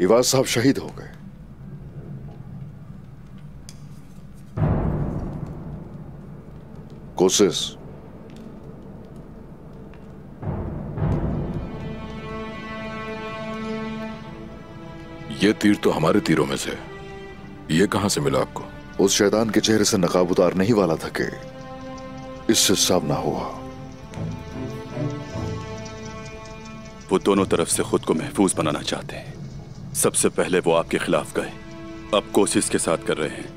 इवाज साहब शहीद हो गए। कोशिश ये तीर तो हमारे तीरों में से, ये कहां से मिला आपको? उस शैतान के चेहरे से नकाब उतारने ही वाला था कि इससे सामना हुआ। वो दोनों तरफ से खुद को महफूज बनाना चाहते हैं। सबसे पहले वो आपके खिलाफ गए, अब कोशिश के साथ कर रहे हैं।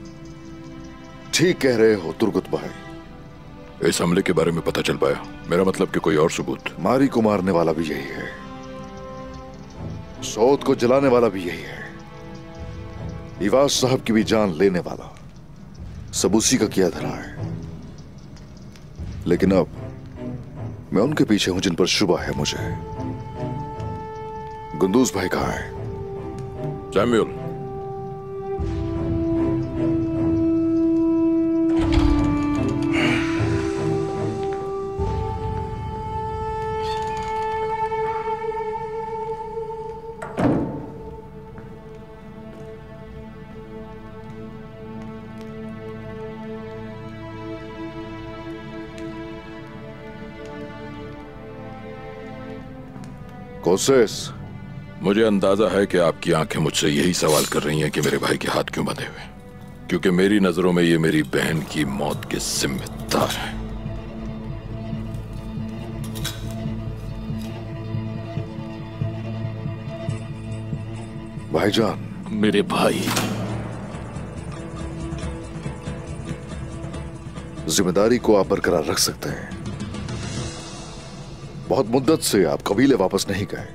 ठीक कह रहे हो तुर्गुत भाई। इस हमले के बारे में पता चल पाया? मेरा मतलब कि कोई और सबूत? मारी को मारने वाला भी यही है, सौद को जलाने वाला भी यही है, इवाज साहब की भी जान लेने वाला सब उसी का किया धरा है। लेकिन अब मैं उनके पीछे हूं जिन पर शुबा है मुझे। गुंदूज भाई कहां है? सैमुअल, कोशिश। मुझे अंदाजा है कि आपकी आंखें मुझसे यही सवाल कर रही हैं कि मेरे भाई के हाथ क्यों बंधे हुए, क्योंकि मेरी नजरों में ये मेरी बहन की मौत के जिम्मेदार है। भाईजान, मेरे भाई, जिम्मेदारी को आप बरकरार रख सकते हैं। बहुत मुद्दत से आप कबीले वापस नहीं गए।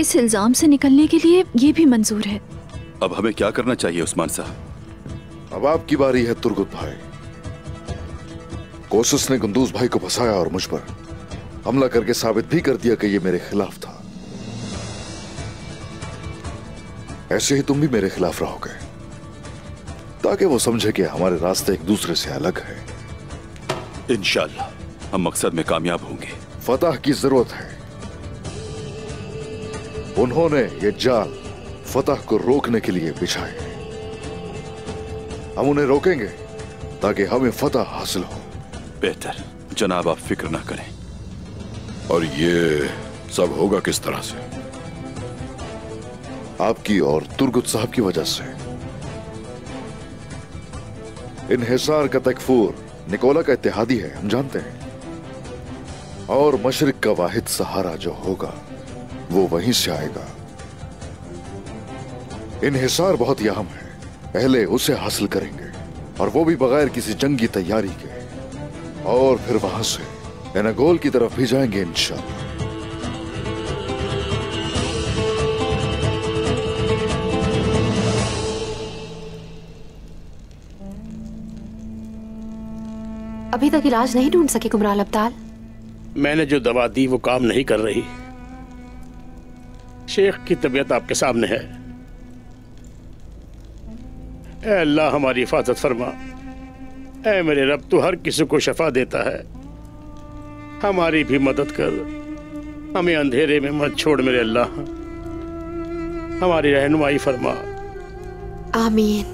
इस इल्जाम से निकलने के लिए ये भी मंजूर है। अब हमें क्या करना चाहिए उस्मान साहब? अब आपकी बारी है तुर्गुत भाई। कोशिश ने गुंदूज भाई को फंसाया और मुझ पर हमला करके साबित भी कर दिया कि ये मेरे खिलाफ था। ऐसे ही तुम भी मेरे खिलाफ रहोगे ताकि वो समझे कि हमारे रास्ते एक दूसरे से अलग है। इंशाअल्लाह हम मकसद में कामयाब होंगे। फतह की जरूरत है। उन्होंने ये जाल फतह को रोकने के लिए बिछाए। हम उन्हें रोकेंगे ताकि हमें फतह हासिल हो। बेहतर जनाब, आप फिक्र ना करें। और ये सब होगा किस तरह से? आपकी और तुर्गुत साहब की वजह से। इन्हिसार का तकफूर निकोला का इत्तेहादी है, हम जानते हैं, और मशरिक का वाहिद सहारा जो होगा वो वहीं से आएगा। इन्हिसार बहुत अहम है, पहले उसे हासिल करेंगे और वो भी बगैर किसी जंगी तैयारी के, और फिर वहां से एनागोल की तरफ भी जाएंगे इंशाअल्लाह। अभी तक इलाज नहीं ढूंढ सके कुमराल अब्दाल? मैंने जो दवा दी वो काम नहीं कर रही। शेख की तबीयत आपके सामने है। ऐ अल्लाह हमारी हिफाजत फरमा। ऐ मेरे रब, तू हर किसी को शफा देता है, हमारी भी मदद कर। हमें अंधेरे में मत छोड़ मेरे अल्लाह, हमारी रहनुमाई फरमा। आमीन।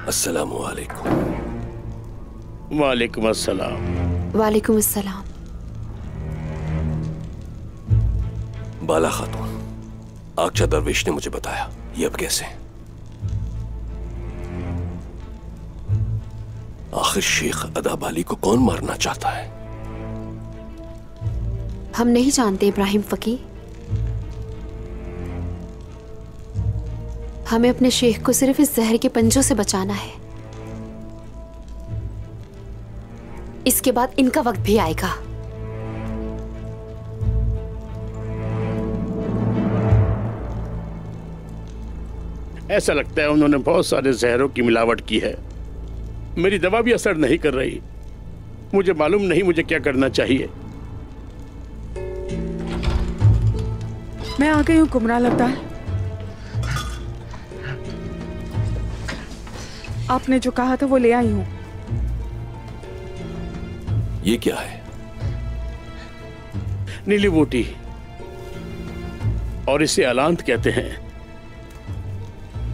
अस्सलामु अलैकुम। वालेकुम अस्सलाम। वालेकुम अस्सलाम। बाला खातून, आगचा दरवेश ने मुझे बताया, ये अब कैसे? आखिर शेख अदाबाली को कौन मारना चाहता है? हम नहीं जानते इब्राहिम फकी। हमें अपने शेख को सिर्फ इस जहर के पंजों से बचाना है। इसके बाद इनका वक्त भी आएगा। ऐसा लगता है उन्होंने बहुत सारे जहरों की मिलावट की है। मेरी दवा भी असर नहीं कर रही। मुझे मालूम नहीं मुझे क्या करना चाहिए। मैं आ गई हूँ कुमराल अब्दाल। आपने जो कहा था वो ले आई हूँ। ये क्या है? नीली बूटी, और इसे अलांत कहते हैं।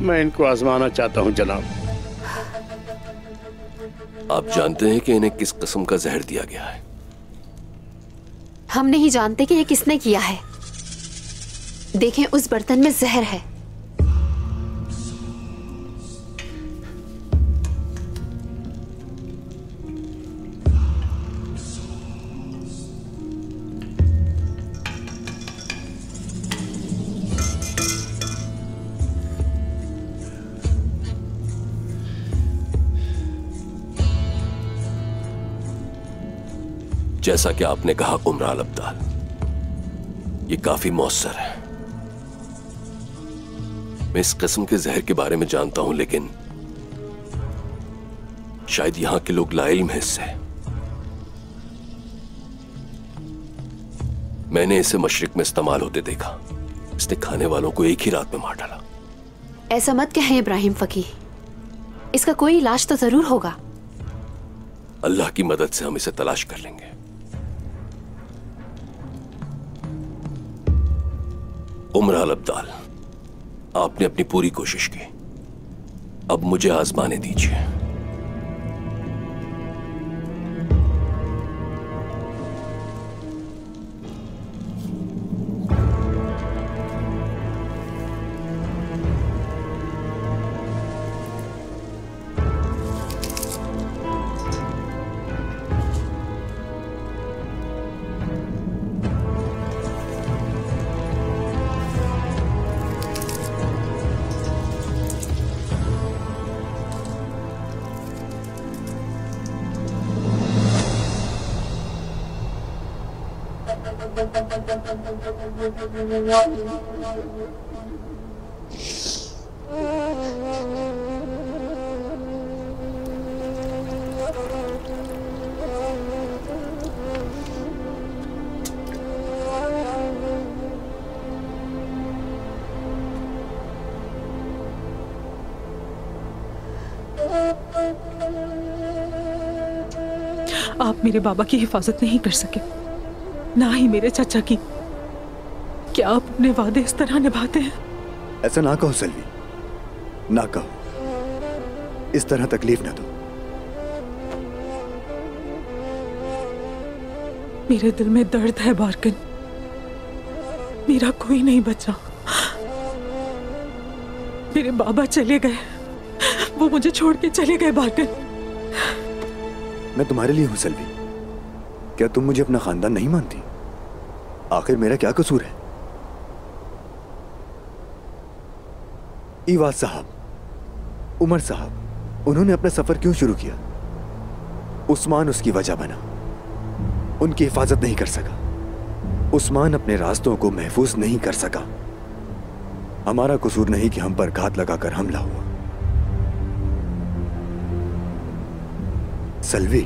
मैं इनको आजमाना चाहता हूं जनाब। आप जानते हैं कि इन्हें किस किस्म का जहर दिया गया है? हम नहीं जानते कि ये किसने किया है। देखें, उस बर्तन में जहर है। जैसा कि आपने कहा कुमराल अब्दाल, ये काफी मौसर है। मैं इस किस्म के जहर के बारे में जानता हूं, लेकिन शायद यहां के लोग लाइल्म हैं इससे। मैंने इसे मशरिक में इस्तेमाल होते देखा। इसने खाने वालों को एक ही रात में मार डाला। ऐसा मत कहें इब्राहिम फकी, इसका कोई इलाज तो जरूर होगा। अल्लाह की मदद से हम इसे तलाश कर लेंगे। उमराल अब्दाल, आपने अपनी पूरी कोशिश की, अब मुझे आजमाने दीजिए। आप मेरे बाबा की हिफाजत नहीं कर सके, ना ही मेरे चाचा की। क्या आप अपने वादे इस तरह निभाते हैं? ऐसा ना कहो सल्वी, ना कहो। इस तरह तकलीफ ना दो। मेरे दिल में दर्द है बारकन, मेरा कोई नहीं बचा। मेरे बाबा चले गए, वो मुझे छोड़ के चले गए बारकन। मैं तुम्हारे लिए हूं सल्वी। क्या तुम मुझे अपना खानदान नहीं मानती? आखिर मेरा क्या कसूर है? ईवाज साहब, उमर साहब, उन्होंने अपना सफर क्यों शुरू किया? उस्मान उसकी वजह बना। उनकी हिफाजत नहीं कर सका। उस्मान अपने रास्तों को महफूज नहीं कर सका। हमारा कसूर नहीं कि हम पर घात लगाकर हमला हुआ। सल्वी,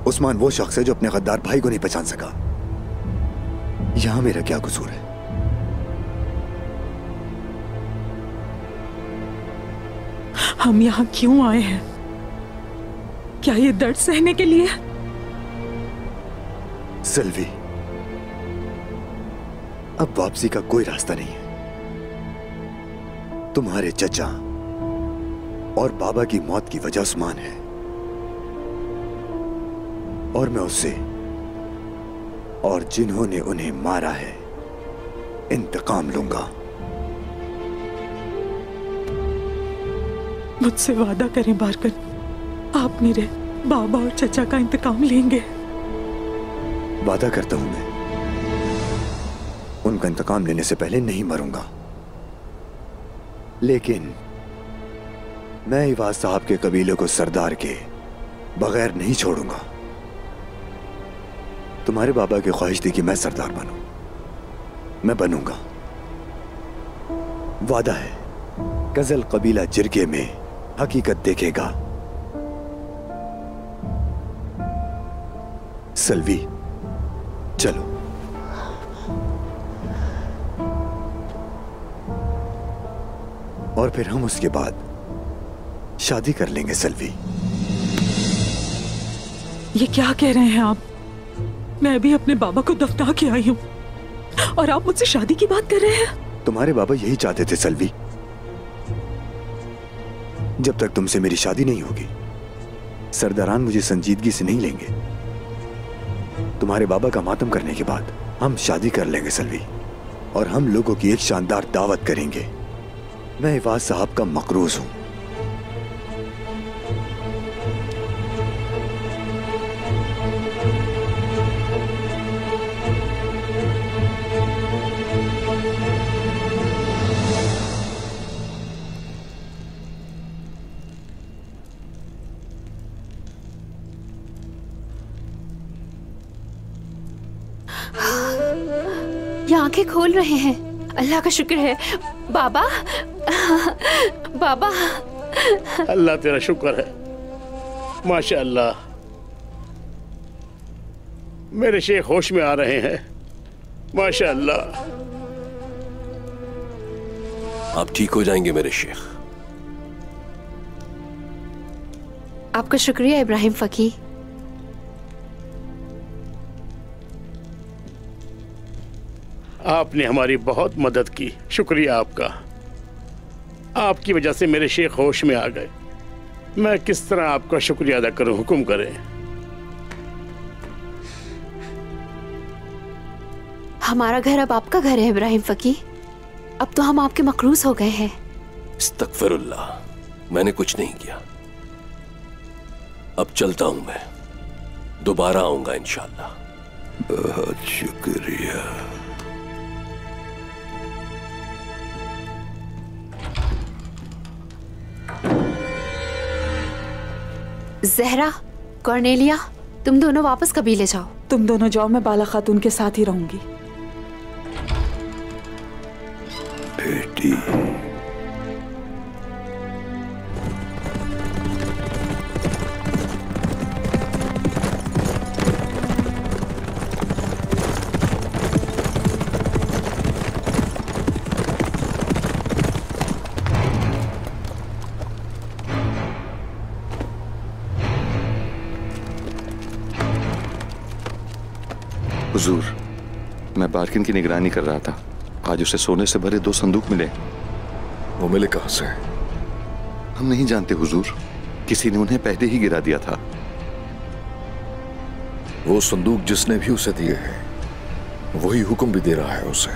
उस्मान वो शख्स है जो अपने गद्दार भाई को नहीं पहचान सका। यहां मेरा क्या कसूर है? हम यहां क्यों आए हैं? क्या ये दर्द सहने के लिए? सल्वी, अब वापसी का कोई रास्ता नहीं है। तुम्हारे चचा और बाबा की मौत की वजह उस्मान है, और मैं उससे और जिन्होंने उन्हें मारा है इंतकाम लूंगा। मुझसे वादा करें बारकन, आप मेरे बाबा और चचा का इंतकाम लेंगे। वादा करता हूं मैं, उनका इंतकाम लेने से पहले नहीं मरूंगा। लेकिन मैं ईवाज साहब के कबीले को सरदार के बगैर नहीं छोड़ूंगा। तुम्हारे बाबा की ख्वाहिश थी कि मैं सरदार बनूं, मैं बनूंगा। वादा है, गजल कबीला जिरगे में हकीकत देखेगा। सल्वी, चलो। और फिर हम उसके बाद शादी कर लेंगे। सल्वी, ये क्या कह रहे हैं आप? मैं भी अपने बाबा को दफना के आई हूँ और आप मुझसे शादी की बात कर रहे हैं। तुम्हारे बाबा यही चाहते थे सल्वी। जब तक तुमसे मेरी शादी नहीं होगी, सरदारान मुझे संजीदगी से नहीं लेंगे। तुम्हारे बाबा का मातम करने के बाद हम शादी कर लेंगे सल्वी, और हम लोगों की एक शानदार दावत करेंगे। मैं इवाज साहब का मकरूज हूं। ये आंखें खोल रहे हैं, अल्लाह का शुक्र है। बाबा बाबा, अल्लाह तेरा शुक्र है, माशाअल्लाह। मेरे शेख होश में आ रहे हैं, माशाअल्लाह। आप ठीक हो जाएंगे मेरे शेख। आपका शुक्रिया इब्राहिम फकी। आपने हमारी बहुत मदद की, शुक्रिया आपका। आपकी वजह से मेरे शेख होश में आ गए। मैं किस तरह आपका शुक्रिया अदा करूं, हुक्म करें। हमारा घर अब आपका घर है इब्राहिम फकी। अब तो हम आपके मकरूज हो गए हैं। इस्तगफिरुल्लाह, मैंने कुछ नहीं किया। अब चलता हूं मैं, दोबारा आऊंगा इंशाअल्लाह। बहुत शुक्रिया। जहरा, कॉर्नेलिया, तुम दोनों वापस कबीले जाओ। तुम दोनों जाओ, मैं बाला खातून के साथ ही रहूंगी। बेटी, हुजूर, मैं बारकिन की निगरानी कर रहा था। आज उसे सोने से भरे 2 संदूक मिले। वो मिले कहां से? हम नहीं जानते हुजूर, किसी ने उन्हें पहले ही गिरा दिया था। वो संदूक जिसने भी उसे दिए हैं, वही हुक्म भी दे रहा है उसे।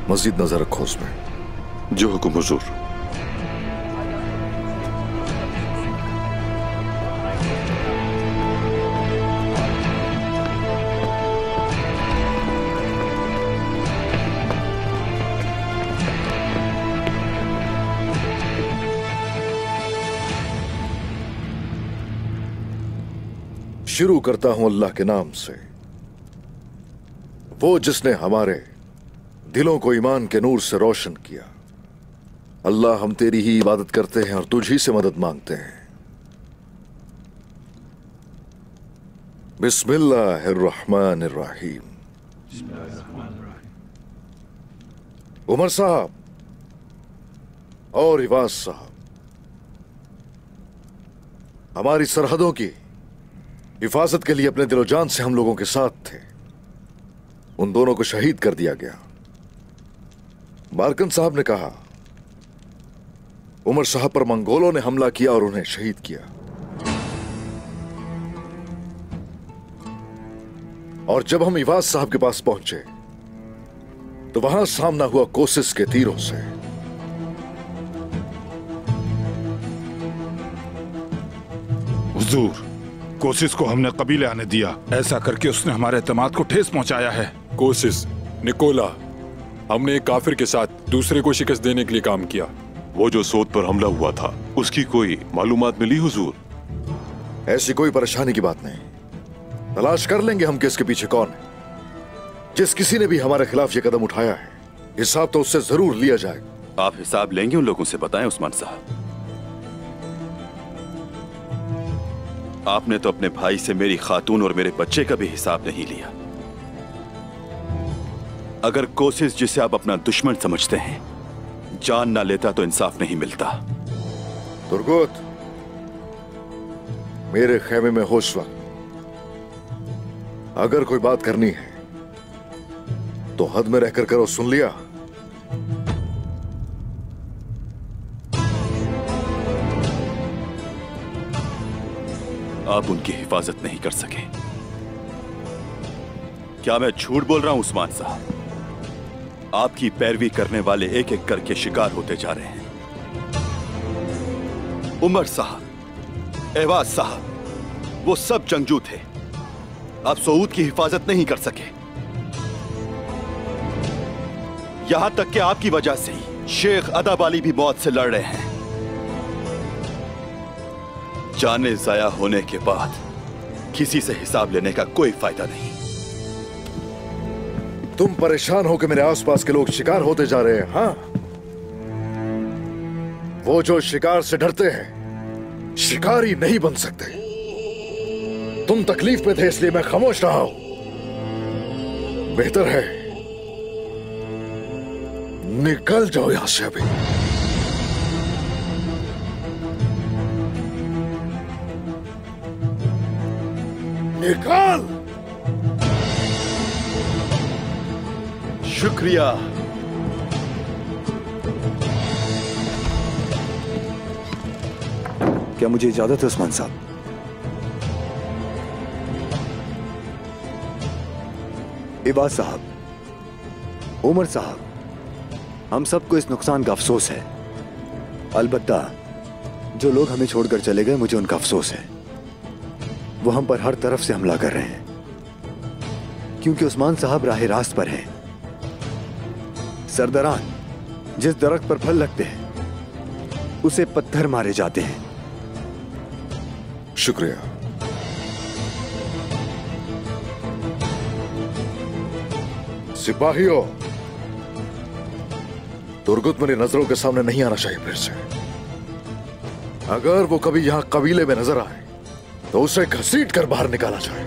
मस्जिद नजर रखो उसमें। जो हुक्म हुजूर। शुरू करता हूं अल्लाह के नाम से, वो जिसने हमारे दिलों को ईमान के नूर से रोशन किया। अल्लाह, हम तेरी ही इबादत करते हैं और तुझी से मदद मांगते हैं। बिस्मिल्लाहिर्रहमानिर्रहीम। उमर साहब और इवाज साहब हमारी सरहदों की हिफाजत के लिए अपने दिलो जान से हम लोगों के साथ थे। उन दोनों को शहीद कर दिया गया। बारकन साहब ने कहा, उमर साहब पर मंगोलों ने हमला किया और उन्हें शहीद किया। और जब हम इवाज साहब के पास पहुंचे तो वहां सामना हुआ कोसिस के तीरों से। हुजूर, कोसिस को हमने कबीले आने दिया। ऐसा करके उसने हमारे एतमाद को ठेस पहुंचाया है। कोसिस, निकोला, हमने एक काफिर के साथ दूसरे को शिकस्त देने के लिए काम किया। वो जो सोद पर हमला हुआ था, उसकी कोई मालूमात मिली हुजूर? ऐसी कोई परेशानी की बात नहीं। तलाश कर लेंगे हम कि इसके पीछे कौन है। जिस किसी ने भी हमारे खिलाफ ये कदम उठाया है, हिसाब तो उससे जरूर लिया जाएगा। आप हिसाब लेंगे उन लोगों से, बताएं उस्मान साहब। आपने तो अपने भाई से मेरी खातून और मेरे बच्चे का भी हिसाब नहीं लिया। अगर कोसिस, जिसे आप अपना दुश्मन समझते हैं, जान ना लेता तो इंसाफ नहीं मिलता। तुर्गुत, मेरे खेमे में होश वक्त अगर कोई बात करनी है तो हद में रहकर करो, सुन लिया? आप उनकी हिफाजत नहीं कर सके। क्या मैं झूठ बोल रहा हूं उस्मान साहब? आपकी पैरवी करने वाले एक एक करके शिकार होते जा रहे हैं। उमर साहब, एवाज साहब, वो सब जंगजू थे। आप सऊद की हिफाजत नहीं कर सके। यहां तक कि आपकी वजह से ही शेख अदब अली भी मौत से लड़ रहे हैं। जाने जाया होने के बाद किसी से हिसाब लेने का कोई फायदा नहीं। तुम परेशान हो कि मेरे आसपास के लोग शिकार होते जा रहे हैं। हाँ, वो जो शिकार से डरते हैं शिकारी नहीं बन सकते। तुम तकलीफ में थे इसलिए मैं खामोश रहा हूं। बेहतर है निकल जाओ यहां से अभी। निकाल। शुक्रिया। क्या मुझे इजाजत है उस्मान साहब? इबाद साहब, उमर साहब, हम सबको इस नुकसान का अफसोस है। अलबत्ता जो लोग हमें छोड़कर चले गए मुझे उनका अफसोस है। वो हम पर हर तरफ से हमला कर रहे हैं क्योंकि उस्मान साहब राह रास्त पर हैं। सरदरान जिस दरख्त पर फल लगते हैं उसे पत्थर मारे जाते हैं। शुक्रिया। सिपाहियों, तुर्गुत मेरी नजरों के सामने नहीं आना चाहिए फिर से। अगर वो कभी यहां कबीले में नजर आए तो उसे घसीट कर बाहर निकाला जाए।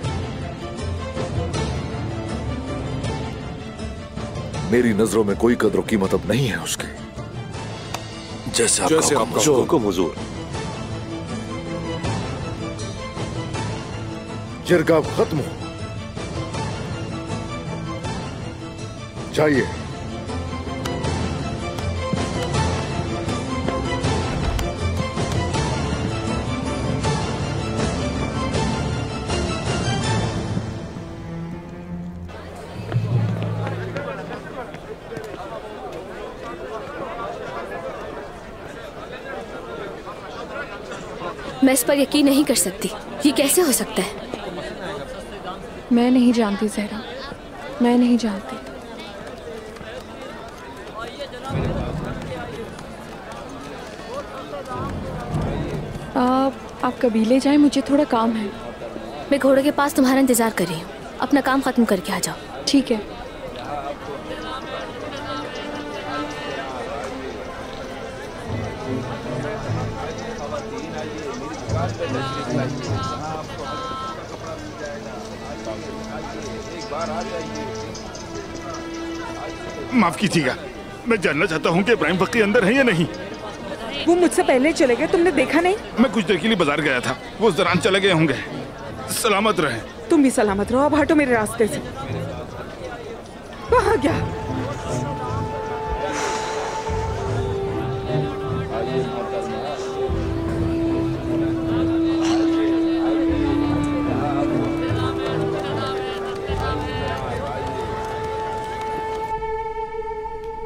मेरी नजरों में कोई कदर कीमत अब नहीं है उसकी। जैसे आपका हुक्म हुजूर। जिरगा खत्म हो जाइए। मैं इस पर यकीन नहीं कर सकती। ये कैसे हो सकता है? मैं नहीं जानती ज़हरा, मैं नहीं जानती। आप कबीले जाएं, मुझे थोड़ा काम है। मैं घोड़े के पास तुम्हारा इंतजार कर रही हूँ। अपना काम खत्म करके आ जाओ। ठीक है। माफ कीजिएगा, मैं जानना चाहता हूँ कि इब्राहिम फकी अंदर है या नहीं। वो मुझसे पहले चले गए, तुमने देखा नहीं? मैं कुछ देर के लिए बाजार गया था, वो उस दौरान चले गए होंगे। सलामत रहे। तुम भी सलामत रहो। अब हटो मेरे रास्ते से। कहाँ गया?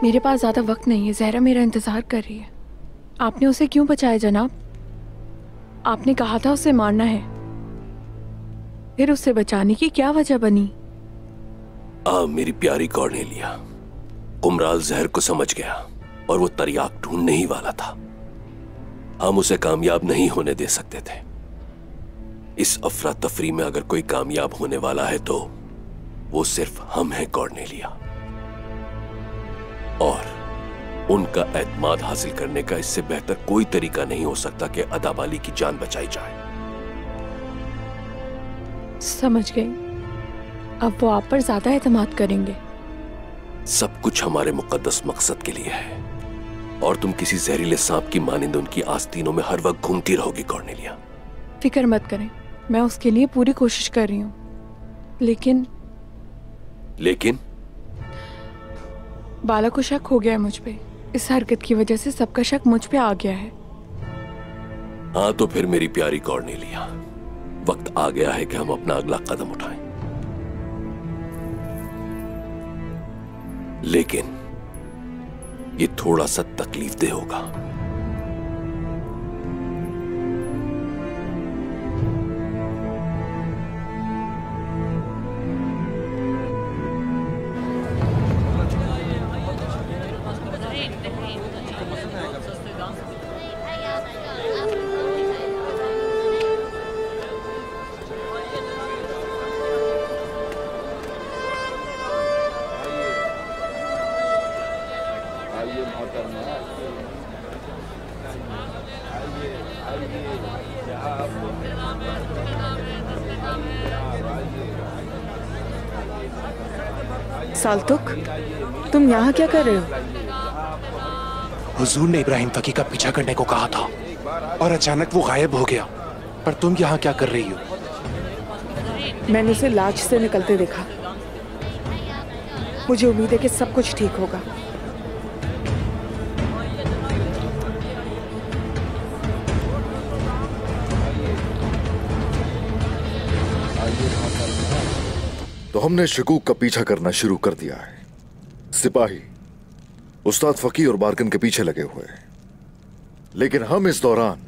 मेरे पास ज्यादा वक्त नहीं है। ज़हरा मेरा इंतजार कर रही है। आपने उसे क्यों बचाया जनाब? आपने कहा था उसे मारना है, फिर उसे बचाने की क्या वजह बनी? मेरी प्यारी कॉर्नेलिया, कुमराल जहर को समझ गया और वो तरियाक ढूंढने ही वाला था। हम उसे कामयाब नहीं होने दे सकते थे। इस अफरा तफरी में अगर कोई कामयाब होने वाला है तो वो सिर्फ हम हैं कॉर्नेलिया। और उनका एतमाद हासिल करने का इससे बेहतर कोई तरीका नहीं हो सकता कि अदाबाली की जान बचाई जाए। समझ गई। अब वो आप पर ज्यादा एतमाद करेंगे। सब कुछ हमारे मुकद्दस मकसद के लिए है और तुम किसी जहरीले सांप की मानिंद उनकी आस्तीनों में हर वक्त घूमती रहोगी कॉर्नेलिया। फिक्र मत करें, मैं उसके लिए पूरी कोशिश कर रही हूँ। लेकिन बाला को शक हो गया है मुझ पे। इस हरकत की वजह से सबका शक मुझ पे आ गया है। हाँ तो फिर मेरी प्यारी कॉर्नेलिया, वक्त आ गया है कि हम अपना अगला कदम उठाएं। लेकिन ये थोड़ा सा तकलीफदेह होगा। साल्तुक, तुम यहाँ क्या कर रहे हो? हुजूर ने इब्राहिम फकी का पीछा करने को कहा था और अचानक वो गायब हो गया। पर तुम यहाँ क्या कर रही हो? मैंने उसे लाज से निकलते देखा। मुझे उम्मीद है कि सब कुछ ठीक होगा। तो हमने शकूक का पीछा करना शुरू कर दिया है। सिपाही उस्ताद फकी और बारकन के पीछे लगे हुए हैं, लेकिन हम इस दौरान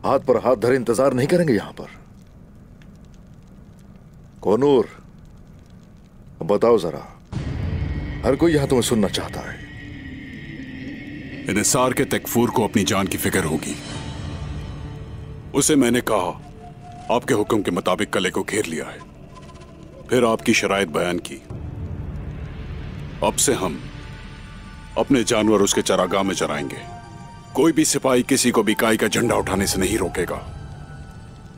हाथ पर हाथ धरे इंतजार नहीं करेंगे। यहां पर कोनूर, बताओ जरा, हर कोई यहां तुम्हें सुनना चाहता है। इन्हिसार के तकफूर को अपनी जान की फिक्र होगी। उसे मैंने कहा आपके हुक्म के मुताबिक कले को घेर लिया है, फिर आपकी शराइत बयान की। अब से हम अपने जानवर उसके चरागाह में चराएंगे। कोई भी सिपाही किसी को भी काई का झंडा उठाने से नहीं रोकेगा।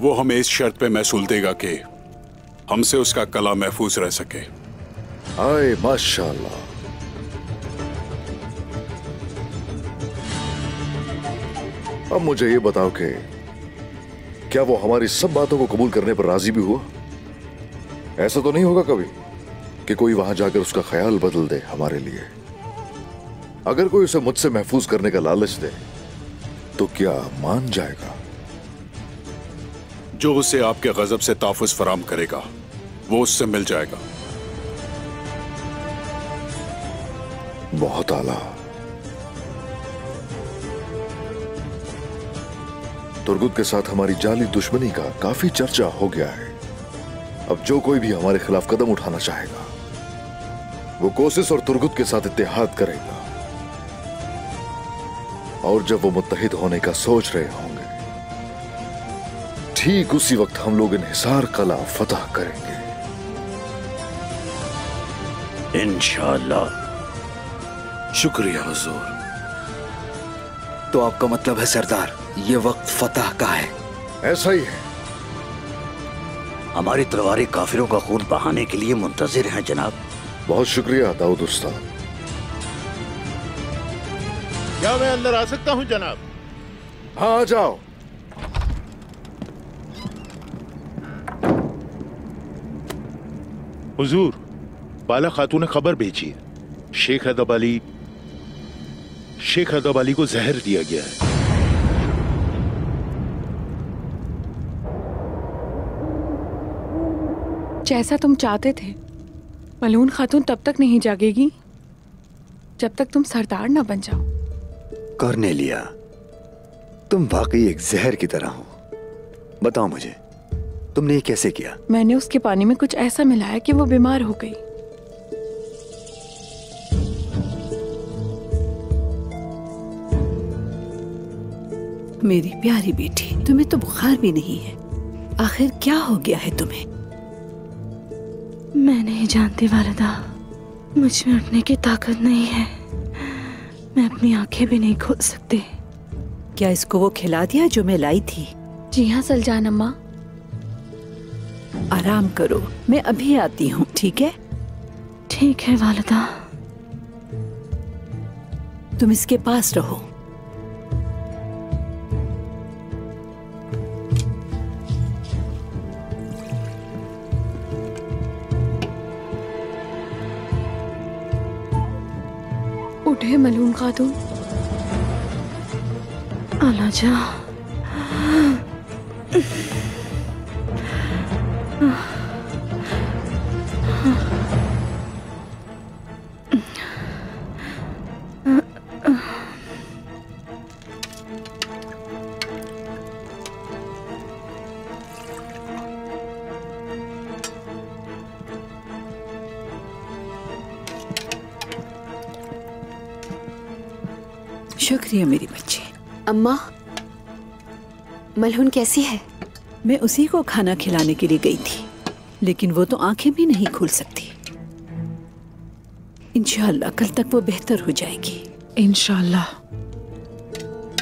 वो हमें इस शर्त पे महसूल देगा कि हमसे उसका कला महफूज रह सके। आए माशाअल्लाह। अब मुझे ये बताओ कि क्या वो हमारी सब बातों को कबूल करने पर राजी भी हुआ? ऐसा तो नहीं होगा कभी कि कोई वहां जाकर उसका ख्याल बदल दे हमारे लिए। अगर कोई उसे मुझसे महफूज करने का लालच दे तो क्या मान जाएगा? जो उसे आपके गजब से ताफुज फराम करेगा वो उससे मिल जाएगा। बहुत आला। तुर्गुत के साथ हमारी जाली दुश्मनी का काफी चर्चा हो गया है। अब जो कोई भी हमारे खिलाफ कदम उठाना चाहेगा वो कोसिस और तुर्गुत के साथ इत्तेहाद करेगा, और जब वो मुत्तहिद होने का सोच रहे होंगे ठीक उसी वक्त हम लोग इन्हिसार कला फतह करेंगे इंशाअल्लाह। शुक्रिया हुजूर। तो आपका मतलब है सरदार, ये वक्त फतह का है? ऐसा ही है। हमारी तलवारें काफिरों का खून बहाने के लिए मुंतजिर हैं जनाब। बहुत शुक्रिया दाऊद उस्ताद। क्या मैं अंदर आ सकता हूं जनाब? हाँ आ जाओ। हुजूर, बाला खातून ने खबर भेजी है, शेख हैदर अली को जहर दिया गया है। जैसा तुम चाहते थे, मलून खातून तब तक नहीं जागेगी जब तक तुम सरदार ना बन जाओ। कॉर्नेलिया, तुम वाकई एक जहर की तरह हो। बताओ मुझे, तुमने ये कैसे किया? मैंने उसके पानी में कुछ ऐसा मिलाया कि वो बीमार हो गई। मेरी प्यारी बेटी, तुम्हें तो बुखार भी नहीं है। आखिर क्या हो गया है तुम्हें? मैं नहीं जानती वालिदा, मुझ में उठने की ताकत नहीं है। मैं अपनी आंखें भी नहीं खोल सकती। क्या इसको वो खिला दिया जो मैं लाई थी? जी हाँ सलजान अम्मा। आराम करो, मैं अभी आती हूँ, ठीक है? ठीक है वालिदा। तुम इसके पास रहो। उठे मलूम खातून। आलाजा, शुक्रिया मेरी बच्ची। अम्मा, मलहून कैसी है? मैं उसी को खाना खिलाने के लिए गई थी, लेकिन वो तो आंखें भी नहीं खोल सकती। इंशाअल्लाह कल तक वो बेहतर हो जाएगी। इंशाअल्लाह।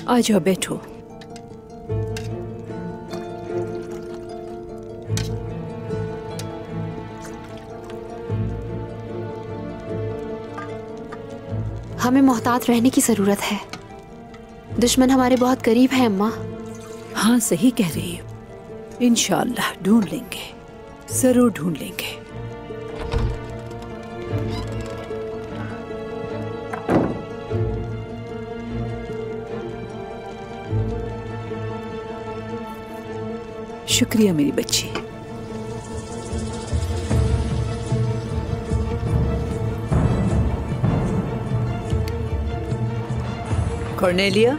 आ जाओ, बैठो। हमें मोहतात रहने की जरूरत है। दुश्मन हमारे बहुत करीब है अम्मा। हाँ, सही कह रही हो। इंशाअल्लाह ढूंढ लेंगे, जरूर ढूंढ लेंगे। शुक्रिया मेरी बच्ची। कॉर्नेलिया,